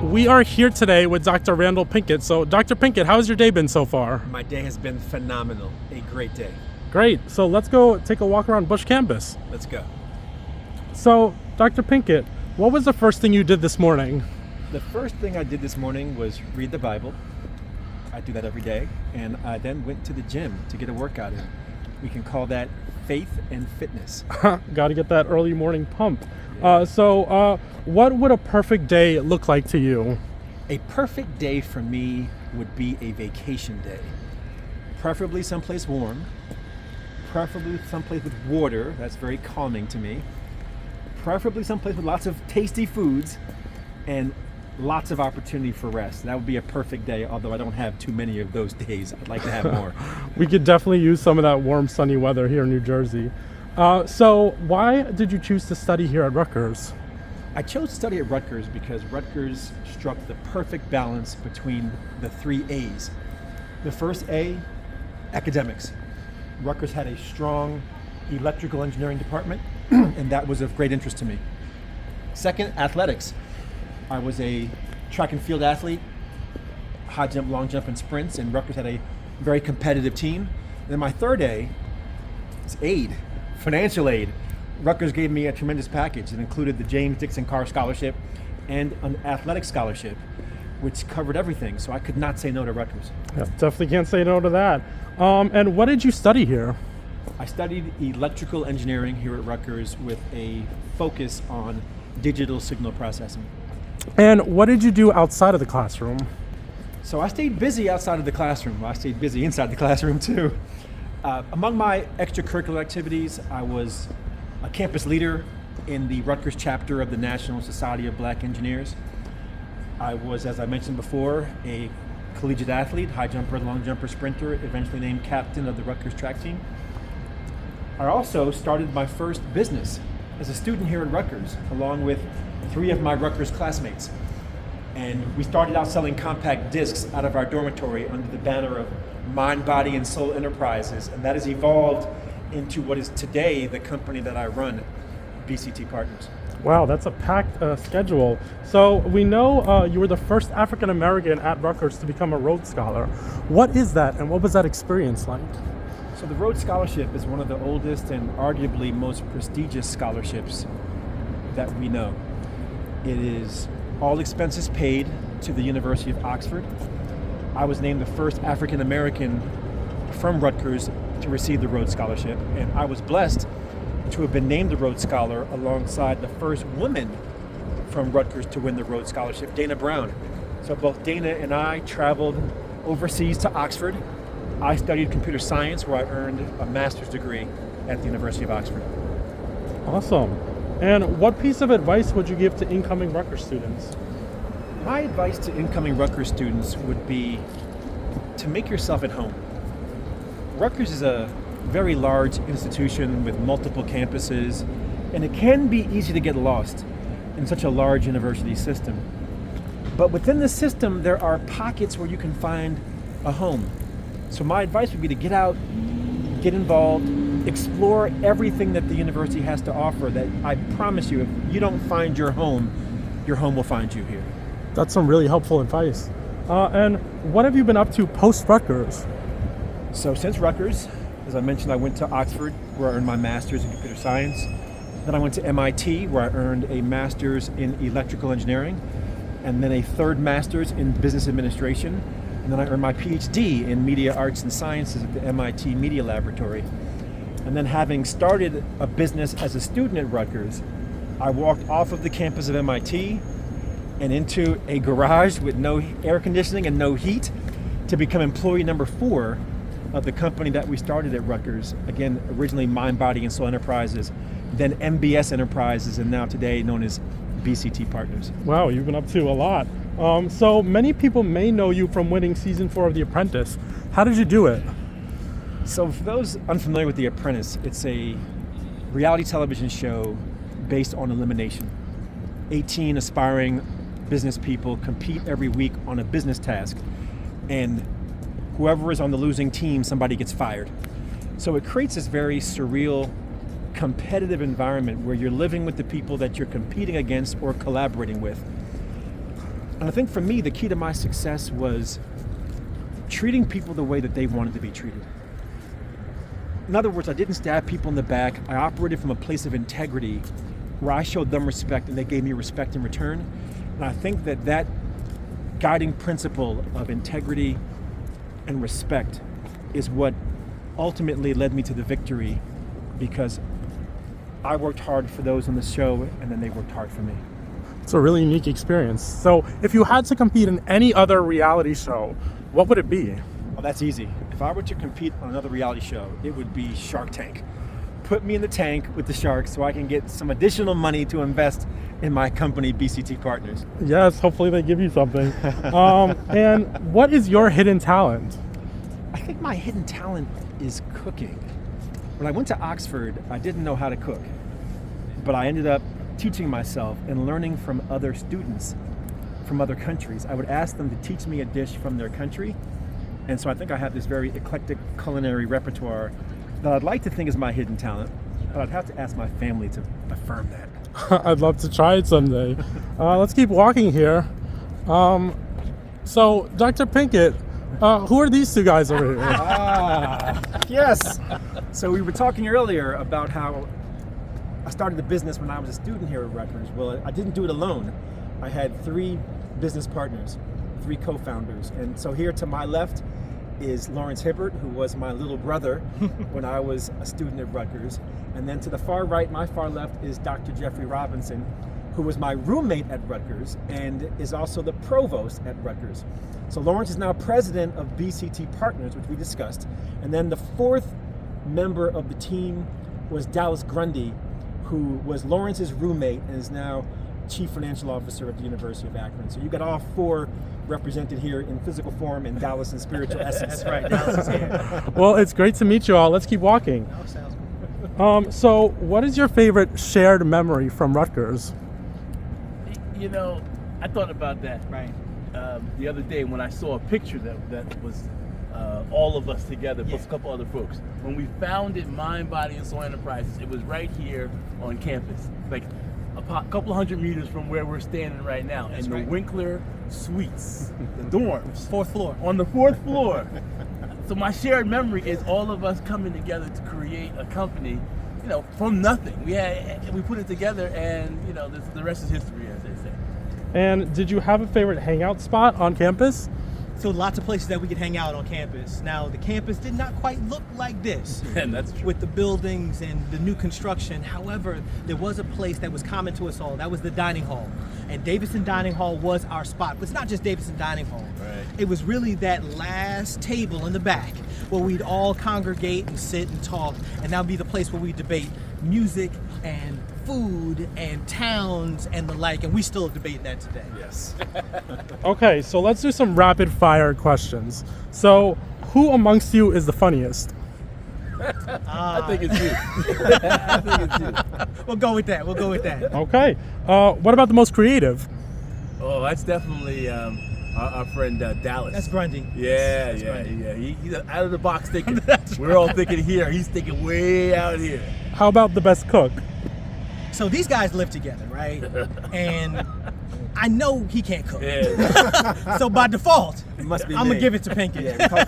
we are here today with Dr. Randal Pinkett. So, Dr. Pinkett, how's your day been so far? My day has been phenomenal. A great day. Great. So, let's go take a walk around Bush campus. Let's go. So, Dr. Pinkett, what was the first thing you did this morning? The first thing I did this morning was read the Bible. I do that every day. And I then went to the gym to get a workout in. We can call that faith and fitness. Got to get that early morning pump. So, what would a perfect day look like to you? A perfect day for me would be a vacation day. Preferably someplace warm. Preferably someplace with water. That's very calming to me. Preferably someplace with lots of tasty foods and lots of opportunity for rest. That would be a perfect day, although I don't have too many of those days. I'd like to have more. We could definitely use some of that warm, sunny weather here in New Jersey. So why did you choose to study here at Rutgers? I chose to study at Rutgers because Rutgers struck the perfect balance between the three A's. The first A, academics. Rutgers had a strong electrical engineering department, and that was of great interest to me. Second, athletics. I was a track and field athlete, high jump, long jump, and sprints, and Rutgers had a very competitive team. And then my third A is aid, financial aid. Rutgers gave me a tremendous package. It included the James Dixon Carr Scholarship and an athletic scholarship, which covered everything. So I could not say no to Rutgers. Yeah, definitely can't say no to that. And what did you study here? I studied electrical engineering here at Rutgers with a focus on digital signal processing. And what did you do outside of the classroom? So I stayed busy outside of the classroom. I stayed busy inside the classroom too. Among my extracurricular activities, I was a campus leader in the Rutgers chapter of the National Society of Black Engineers. I was, as I mentioned before, a collegiate athlete, high jumper, long jumper, sprinter, eventually named captain of the Rutgers track team. I also started my first business as a student here at Rutgers, along with 3 of my Rutgers classmates. And we started out selling compact discs out of our dormitory under the banner of Mind, Body, and Soul Enterprises. And that has evolved into what is today the company that I run, BCT Partners. Wow, that's a packed schedule. So we know you were the first African American at Rutgers to become a Rhodes Scholar. What is that, and what was that experience like? So the Rhodes Scholarship is one of the oldest and arguably most prestigious scholarships that we know. It is all expenses paid to the University of Oxford. I was named the first African American from Rutgers to receive the Rhodes Scholarship, and I was blessed to have been named the Rhodes Scholar alongside the first woman from Rutgers to win the Rhodes Scholarship, Dana Brown. So both Dana and I traveled overseas to Oxford. I studied computer science, where I earned a master's degree at the University of Oxford. Awesome. And what piece of advice would you give to incoming Rutgers students? My advice to incoming Rutgers students would be to make yourself at home. Rutgers is a very large institution with multiple campuses, and it can be easy to get lost in such a large university system. But within the system, there are pockets where you can find a home. So my advice would be to get out, get involved, explore everything that the university has to offer. That I promise you, if you don't find your home will find you here. That's some really helpful advice. And what have you been up to post-Rutgers? So since Rutgers, as I mentioned, I went to Oxford, where I earned my master's in computer science. Then I went to MIT, where I earned a master's in electrical engineering, and then a third master's in business administration. And then I earned my PhD in media arts and sciences at the MIT Media Laboratory. And then, having started a business as a student at Rutgers, I walked off of the campus of MIT and into a garage with no air conditioning and no heat to become employee number 4 of the company that we started at Rutgers. Again, originally Mind, Body, and Soul Enterprises, then MBS Enterprises, and now today known as BCT Partners. Wow, you've been up to a lot. So many people may know you from winning season 4 of The Apprentice. How did you do it? So for those unfamiliar with The Apprentice, it's a reality television show based on elimination. 18 aspiring business people compete every week on a business task, and whoever is on the losing team, somebody gets fired. So it creates this very surreal, competitive environment where you're living with the people that you're competing against or collaborating with. And I think for me, the key to my success was treating people the way that they wanted to be treated. In other words, I didn't stab people in the back. I operated from a place of integrity where I showed them respect and they gave me respect in return. And I think that guiding principle of integrity and respect is what ultimately led me to the victory, because I worked hard for those on the show and then they worked hard for me. It's a really unique experience. So if you had to compete in any other reality show, what would it be? Well, that's easy. If I were to compete on another reality show, it would be Shark Tank. Put me in the tank with the sharks so I can get some additional money to invest in my company, BCT Partners. Yes, hopefully they give you something. And what is your hidden talent? I think my hidden talent is cooking. When I went to Oxford, I didn't know how to cook, but I ended up teaching myself and learning from other students from other countries. I would ask them to teach me a dish from their country, and so I think I have this very eclectic culinary repertoire that I'd like to think is my hidden talent, but I'd have to ask my family to affirm that. I'd love to try it someday. Let's keep walking here. So, Dr. Pinkett, who are these two guys over here? Yes. So we were talking earlier about how I started a business when I was a student here at Rutgers. Well, I didn't do it alone. I had 3 business partners, 3 co-founders. And so here to my left is Lawrence Hibbert, who was my little brother when I was a student at Rutgers. And then to the far right, my far left, is Dr. Jeffrey Robinson, who was my roommate at Rutgers and is also the provost at Rutgers. So Lawrence is now president of BCT Partners, which we discussed. And then the 4th member of the team was Dallas Grundy, who was Lawrence's roommate and is now chief financial officer at the University of Akron. So you got all 4 represented here in physical form and Dallas in spiritual essence. That's right, Dallas is here. Well, it's great to meet you all. Let's keep walking. Oh, sounds good. So what is your favorite shared memory from Rutgers? You know, I thought about that Right. The other day when I saw a picture that was all of us together plus a couple other folks. When we founded Mind, Body, and Soul Enterprises, it was right here on campus, like a couple hundred meters from where we're standing right now. That's in right. the Winkler Suites, the dorms. 4th floor. On the 4th floor. So my shared memory is all of us coming together to create a company, you know, from nothing. We put it together, and you know, the rest is history, as they say. And did you have a favorite hangout spot on campus? So lots of places that we could hang out on campus. Now the campus did not quite look like this. And that's true. With the buildings and the new construction. However, there was a place that was common to us all. That was the dining hall. And Davidson Dining Hall was our spot. But it's not just Davidson Dining Hall. Right. It was really that last table in the back where we'd all congregate and sit and talk. And that would be the place where we debate music and food and towns and the like. And we still debate that today. Yes. Okay, so let's do some rapid fire questions. So, who amongst you is the funniest? I think it's you. I think it's you. We'll go with that. Okay. What about the most creative? Oh, that's definitely our friend Dallas. That's Grundy. Yeah. He's out of the box thinking. We're all thinking here. He's thinking way out here. How about the best cook? So these guys live together, right? And I know he can't cook. Yeah. So by default, It must be I'm me. gonna give it to Pinkett. Yeah, we talked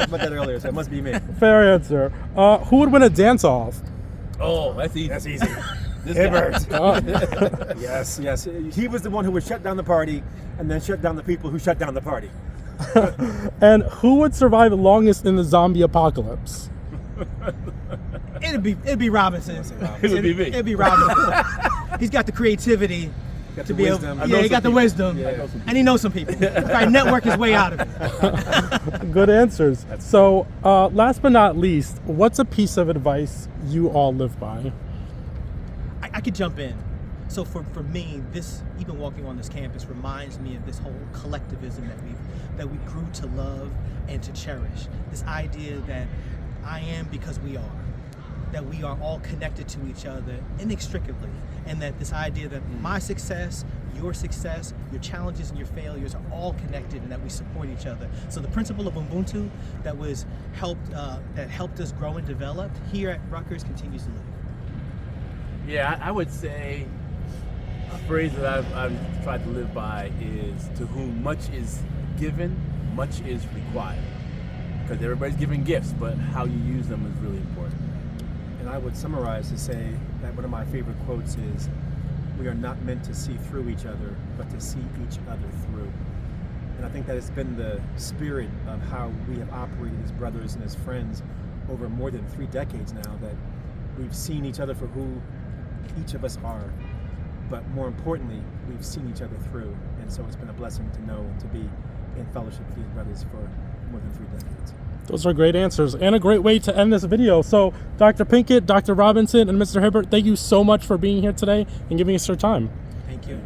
about that earlier, so it must be me. Fair answer. Who would win a dance-off? Oh, that's easy. That's easy. This Hibbert. guy. Yes. He was the one who would shut down the party and then shut down the people who shut down the party. And who would survive longest in the zombie apocalypse? It'd be Robinson. It would be me. It'd be Robinson. He's got the creativity Got to the be wisdom. able. Yeah, he got the wisdom, Yeah. and he knows some people. Right, network his way out of it. Good answers. So, last but not least, what's a piece of advice you all live by? I could jump in. So for me, this, even walking on this campus, reminds me of this whole collectivism that we grew to love and to cherish. This idea that I am because we are. That we are all connected to each other inextricably, and that this idea that my success, your challenges and your failures are all connected, and that we support each other. So the principle of Ubuntu that helped us grow and develop here at Rutgers continues to live. Yeah, I would say A phrase that I've tried to live by is, to whom much is given, much is required. Because everybody's giving gifts, but how you use them is really important. And I would summarize to say that one of my favorite quotes is, we are not meant to see through each other, but to see each other through. And I think that has been the spirit of how we have operated as brothers and as friends over more than 3 decades now, that we've seen each other for who each of us are, but more importantly, we've seen each other through. And so it's been a blessing to know and to be in fellowship with these brothers for more than 3 decades. Those are great answers and a great way to end this video. So Dr. Pinkett, Dr. Robinson, and Mr. Hibbert, thank you so much for being here today and giving us your time. Thank you.